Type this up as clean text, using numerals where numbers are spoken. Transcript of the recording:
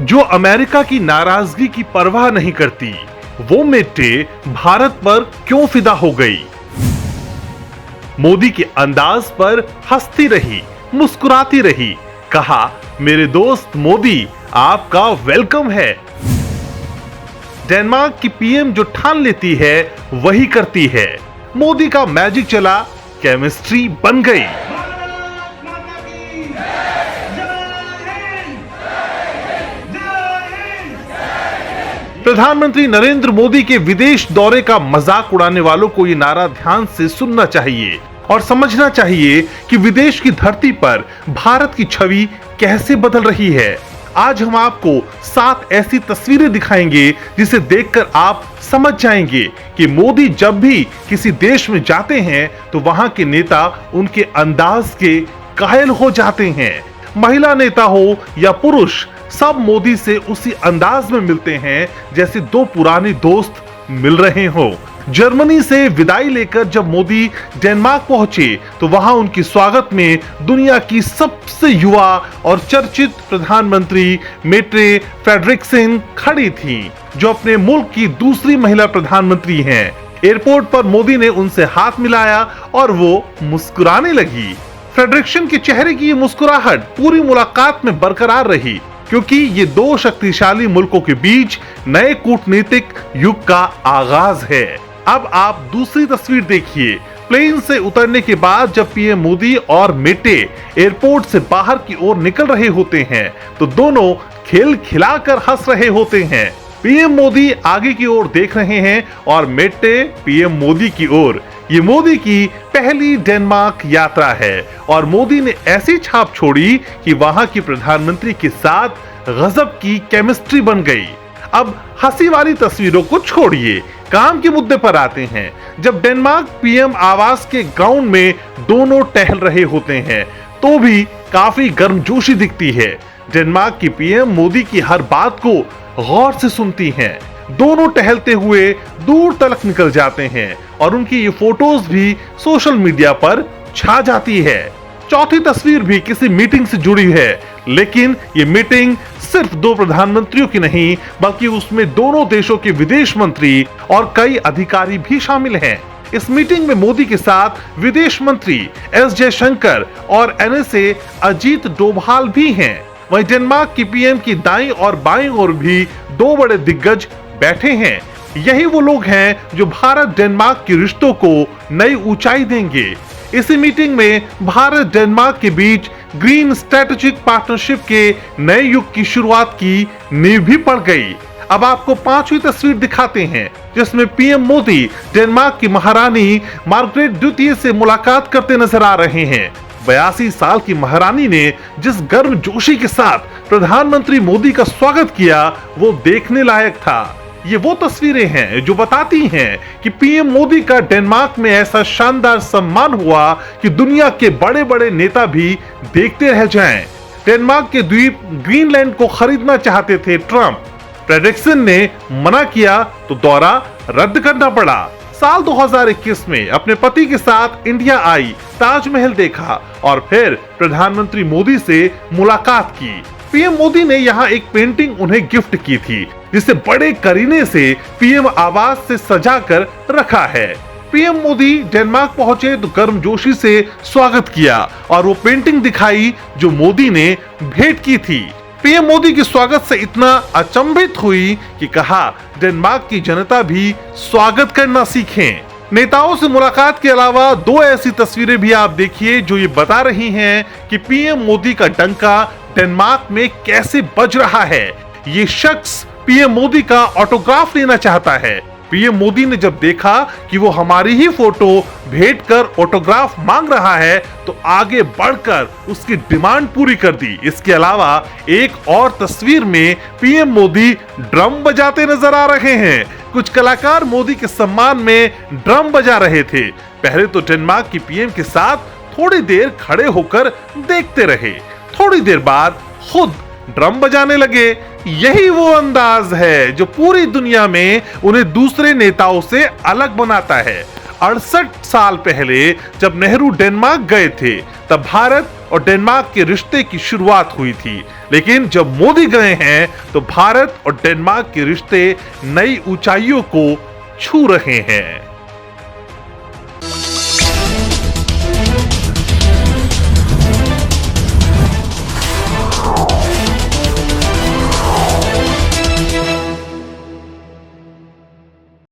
जो अमेरिका की नाराजगी की परवाह नहीं करती, वो मेटे भारत पर क्यों फिदा हो गई? मोदी के अंदाज पर हंसती रही, मुस्कुराती रही, कहा मेरे दोस्त मोदी आपका वेलकम है। डेनमार्क की पीएम जो ठान लेती है वही करती है। मोदी का मैजिक चला, केमिस्ट्री बन गई। प्रधानमंत्री नरेंद्र मोदी के विदेश दौरे का मजाक उड़ाने वालों को ये नारा ध्यान से सुनना चाहिए और समझना चाहिए कि विदेश की धरती पर भारत की छवि कैसे बदल रही है। आज हम आपको 7 ऐसी तस्वीरें दिखाएंगे जिसे देखकर आप समझ जाएंगे कि मोदी जब भी किसी देश में जाते हैं तो वहां के नेता उनके अंदाज के कायल हो जाते हैं। महिला नेता हो या पुरुष, सब मोदी से उसी अंदाज में मिलते हैं जैसे दो पुराने दोस्त मिल रहे हो। जर्मनी से विदाई लेकर जब मोदी डेनमार्क पहुंचे तो वहां उनके स्वागत में दुनिया की सबसे युवा और चर्चित प्रधानमंत्री मेट्रे फ्रेडरिक्सन खड़ी थी, जो अपने मुल्क की दूसरी महिला प्रधानमंत्री हैं। एयरपोर्ट पर मोदी ने उनसे हाथ मिलाया और वो मुस्कुराने लगी। फ्रेडरिक्सन के चेहरे की ये मुस्कुराहट पूरी मुलाकात में बरकरार रही, क्योंकि ये दो शक्तिशाली मुल्कों के बीच नए कूटनीतिक युग का आगाज है। अब आप दूसरी तस्वीर देखिए। प्लेन से उतरने के बाद जब पीएम मोदी और मेटे एयरपोर्ट से बाहर की ओर निकल रहे होते हैं तो दोनों खेल खिलाकर हंस रहे होते हैं। पीएम मोदी आगे की ओर देख रहे हैं और मेटे पीएम मोदी की ओर। ये मोदी की पहली डेनमार्क यात्रा है और मोदी ने ऐसी छाप छोड़ी कि वहां की प्रधानमंत्री के साथ गजब की केमिस्ट्री बन गई। अब हंसी वाली तस्वीरों को छोड़िए, काम के मुद्दे पर आते हैं। जब डेनमार्क पीएम आवास के ग्राउंड में दोनों टहल रहे होते हैं तो भी काफी गर्मजोशी दिखती है। डेनमार्क की पीएम मोदी की हर बात को गौर से सुनती हैं। दोनों टहलते हुए दूर तक निकल जाते हैं और उनकी ये फोटोज भी सोशल मीडिया पर छा जाती है। चौथी तस्वीर भी किसी मीटिंग से जुड़ी है, लेकिन ये मीटिंग सिर्फ दो प्रधानमंत्रियों की नहीं बल्कि उसमें दोनों देशों के विदेश मंत्री और कई अधिकारी भी शामिल हैं। इस मीटिंग में मोदी के साथ विदेश मंत्री एस जयशंकर और एनएसए अजीत डोभाल भी हैं। वहीं डेनमार्क की पीएम की दाईं और बाईं ओर भी दो बड़े दिग्गज बैठे हैं। यही वो लोग हैं जो भारत डेनमार्क के रिश्तों को नई ऊंचाई देंगे। इसी मीटिंग में भारत डेनमार्क के बीच ग्रीन स्ट्रेटेजिक पार्टनरशिप के नए युग की शुरुआत की नींव भी पड़ गई। अब आपको 5वीं तस्वीर दिखाते हैं जिसमें पीएम मोदी डेनमार्क की महारानी मार्गरेट द्वितीय से मुलाकात करते नजर आ रहे हैं। 82 साल की महारानी ने जिस गर्मजोशी के साथ प्रधानमंत्री मोदी का स्वागत किया वो देखने लायक था। ये वो तस्वीरें हैं जो बताती हैं कि पीएम मोदी का डेनमार्क में ऐसा शानदार सम्मान हुआ कि दुनिया के बड़े बड़े नेता भी देखते रह जाएं। डेनमार्क के द्वीप ग्रीनलैंड को खरीदना चाहते थे ट्रंप। फ्रेडरिक्सन ने मना किया तो दौरा रद्द करना पड़ा। साल 2021 में अपने पति के साथ इंडिया आई, ताजमहल देखा और फिर प्रधानमंत्री मोदी से मुलाकात की। पीएम मोदी ने यहाँ एक पेंटिंग उन्हें गिफ्ट की थी जिसे बड़े करीने से पीएम आवास से सजाकर रखा है। पीएम मोदी डेनमार्क पहुंचे तो गर्मजोशी से स्वागत किया और वो पेंटिंग दिखाई जो मोदी ने भेंट की थी। पीएम मोदी के स्वागत से इतना अचंभित हुई कि कहा डेनमार्क की जनता भी स्वागत करना सीखें। नेताओं से मुलाकात के अलावा दो ऐसी तस्वीरें भी आप देखिए जो ये बता रही हैं कि पीएम मोदी का डंका डेनमार्क में कैसे बज रहा है। ये शख्स पीएम मोदी का ऑटोग्राफ लेना चाहता है। पीएम मोदी ने जब देखा कि वो हमारी ही फोटो भेंट कर ऑटोग्राफ मांग रहा है तो आगे बढ़कर उसकी डिमांड पूरी कर दी। इसके अलावा एक और तस्वीर में पीएम मोदी ड्रम बजाते नजर आ रहे हैं। कुछ कलाकार मोदी के सम्मान में ड्रम बजा रहे थे। पहले तो डेनमार्क की पीएम के साथ थोड़ी देर खड़े होकर देखते रहे, थोड़ी देर बाद खुद ड्रम बजाने लगे। यही वो अंदाज है जो पूरी दुनिया में उन्हें दूसरे नेताओं से अलग बनाता है। 68 साल पहले जब नेहरू डेनमार्क गए थे तब भारत और डेनमार्क के रिश्ते की शुरुआत हुई थी, लेकिन जब मोदी गए हैं तो भारत और डेनमार्क के रिश्ते नई ऊंचाइयों को छू रहे हैं।